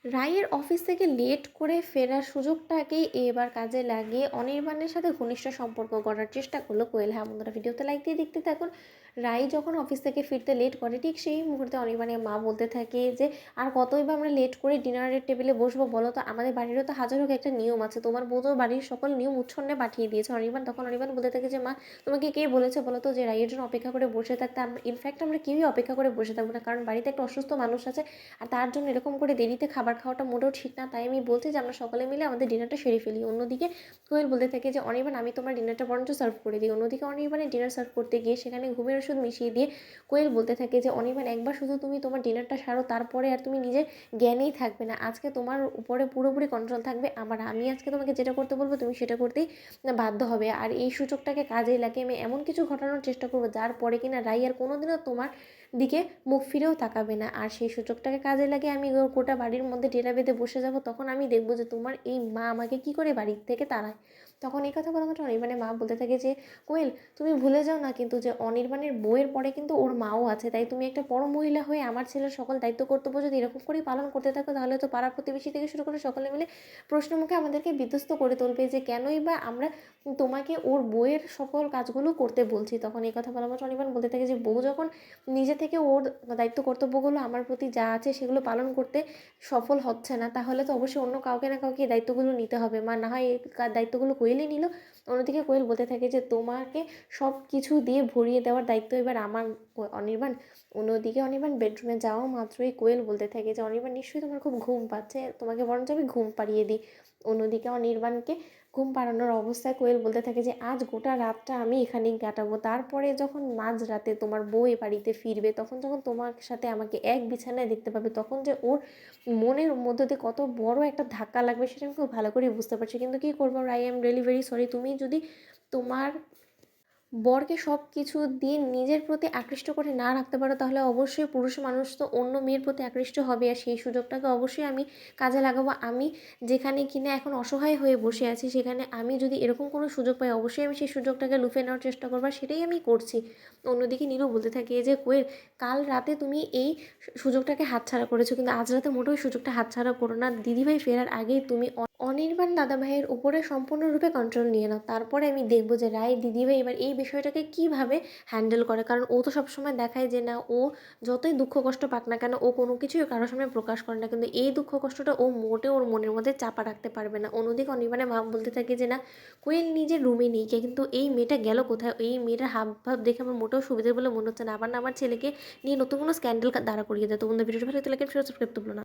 রায়ের অফিস থেকে লেট করে ফেরার সুযোগটাকেই এবার কাজে লাগিয়ে অনির্বাণের সাথে ঘনিষ্ঠ সম্পর্ক গড়ার চেষ্টা করলো কোয়েল। হ্যাঁ বন্ধুরা, ভিডিওতে লাইক দিয়ে দেখতে থাকুন। রাই যখন অফিস থেকে ফিরতে লেট করে ঠিক সেই মুহূর্তে অনির্বাণের মা বলতে থাকে যে আর কতই বা আমরা লেট করে ডিনারের টেবিলে বসবো বলো তো, আমাদের বাড়িরও তো হাজার হোক একটা নিয়ম আছে, তোমার বউ তো বাড়ির সকল নিয়ম উচ্ছন্নে পাঠিয়ে দিয়েছে। অনির্বাণ বলতে থাকে যে মা, তোমাকে কে বলেছে বলো তো যে রাইয়ের জন্য অপেক্ষা করে বসে থাকতে? ইনফ্যাক্ট আমরা কেউই অপেক্ষা করে বসে থাকবো না, কারণ বাড়িতে একটা অসুস্থ মানুষ আছে, আর তার জন্য এরকম করে দেরিতে খাবার খাওয়াটা মোটেও ঠিক না। তাই আমি বলছি যে আমরা সকলে মিলে আমাদের ডিনারটা সেরে ফেলি। অন্যদিকে কোয়েল বলতে থাকে যে অনির্বাণ, আমি তোমার ডিনারটা বরঞ্চ সার্ভ করে দিই। অন্যদিকে অনির্বাণের ডিনার সার্ভ করতে গিয়ে সেখানে ঘুমের ওষুধ মিশিয়ে দিয়ে কোয়েল বলতে থাকে যে অনির্বাণ, একবার শুধু তুমি তোমার ডিনারটা সারো, তারপরে আর তুমি নিজের জ্ঞানেই থাকবে না। আজকে তোমার উপরে পুরোপুরি কন্ট্রোল থাকবে আমার। আমি আজকে তোমাকে যেটা করতে বলবো তুমি সেটা করতেই বাধ্য হবে। আর এই সুযোগটাকে কাজে লাগিয়ে আমি এমন কিছু ঘটানোর চেষ্টা করবো যার পরে কিনা রাই আর কোনোদিনও তোমার দিকে মুখ ফিরেও তাকাবে না। আর সেই সুযোগটাকে কাজে লাগিয়ে আমি গোটা বাড়ির মধ্যে ডেরা বেঁধে বসে যাব। তখন আমি দেখবো যে তোমার এই মা আমাকে কি করে বাড়ির থেকে তাড়ায়। তখন এই কথা বলা মাত্র অনির্বাণের মা বলতে থাকে যে কোয়েল, তুমি ভুলে যাও না কিন্তু যে অনির্বাণের বউয়ের পরে কিন্তু ওর মাও আছে। তাই তুমি একটা বড় মহিলা হয়ে আমার ছেলের সকল দায়িত্ব কর্তব্য যদি এরকম করেই পালন করতে থাকো, তাহলে তো পাড়া প্রতিবেশী থেকে শুরু করে সকলে মিলে প্রশ্ন মুখে আমাদেরকে বিধ্বস্ত করে তুলবে যে কেনই বা আমরা তোমাকে ওর বউয়ের সকল কাজগুলো করতে বলছি। তখন এই কথা বলা মাত্র অনির্বাণ বলতে থাকে যে বউ যখন নিজে থেকে ওর দায়িত্ব কর্তব্যগুলো আমার প্রতি যা আছে সেগুলো পালন করতে সফল হচ্ছে না, তাহলে তো অবশ্যই অন্য কাউকে না কাউকে এই দায়িত্বগুলো নিতে হবে। মা, না হয় এই দায়িত্বগুলো কোয়েলই নিল। অন্যদিকে কোয়েল বলতে থাকে যে তোমাকে সব কিছু দিয়ে ভরিয়ে দেওয়ার দায়িত্ব এবার আমার অনির্বাণ। অন্যদিকে অনির্বাণ বেডরুমে যাওয়া মাত্রই কোয়েল বলতে থাকে যে অনির্বাণ, নিশ্চয়ই তোমার খুব ঘুম পাচ্ছে, তোমাকে বরঞ্চ আমি ঘুম পাড়িয়ে দিই। অন্যদিকে অনির্বাণকে ঘুম পাড়ানোর অবস্থায় কোয়েল বলতে থাকে যে আজ গোটা রাতটা আমি এখানেই কাটাবো, তারপরে যখন মাঝ রাতে তোমার বউ এ বাড়িতে ফিরবে, তখন যখন তোমার সাথে আমাকে এক বিছানায় দেখতে পাবে, তখন যে ওর মনের মধ্যে দিয়ে কত বড় একটা ধাক্কা লাগবে সেটা আমি খুব ভালো করে বুঝতে পারছি। কিন্তু কী করবো, I am really very sorry. তুমি যদি তোমার বরকে সব কিছু দিয়ে নিজের প্রতি আকৃষ্ট করে না রাখতে পারো, তাহলে অবশ্যই পুরুষ মানুষ তো অন্য মেয়ের প্রতি আকৃষ্ট হবে। আর সেই সুযোগটাকে অবশ্যই আমি কাজে লাগাবো। আমি যেখানে কিনা এখন অসহায় হয়ে বসে আছি, সেখানে আমি যদি এরকম কোনো সুযোগ পাই, অবশ্যই আমি সেই সুযোগটাকে লুফে নেওয়ার চেষ্টা করবো, আর সেটাই আমি করছি। অন্যদিকে নীরু বলতে থাকে যে কোয়েল, কাল রাতে তুমি এই সুযোগটাকে হাতছাড়া করেছো, কিন্তু আজ রাতে মোটেও সুযোগটা হাতছাড়া করো না। দিদিভাই ফেরার আগেই তুমি অনির্বাণ দাদাভাইয়ের উপরে সম্পূর্ণরূপে কন্ট্রোল নিয়ে নাও, তারপরে আমি দেখবো যে রায় দিদিভাই এবার এই বিষয়টাকে কীভাবে হ্যান্ডেল করে। কারণ ও তো সবসময় দেখায় যে না, ও যতই দুঃখ কষ্ট পাক না কেন ও কোনো কিছুই কারোর সামনে প্রকাশ করে না, কিন্তু এই দুঃখ কষ্টটা ও মোটেও ওর মনের মধ্যে চাপা রাখতে পারবে না। অন্যদিকে অনির্বাণের ভাব বলতে থাকে যে না, কোয়েল নিজের রুমে নেই কে, কিন্তু এই মেয়েটা গেল কোথায়? এই মেয়েটার হাব ভাব দেখে আমার মোটেও সুবিধে বলে মনে হচ্ছে না। আবার না আমার ছেলেকে নিয়ে নতুন কোনো স্ক্যান্ডেল দাঁড়া করিয়ে দেয়। তো বন্ধু, ভিডিওটা ভালো লাগলে সাবস্ক্রাইব করতে ভুলো না।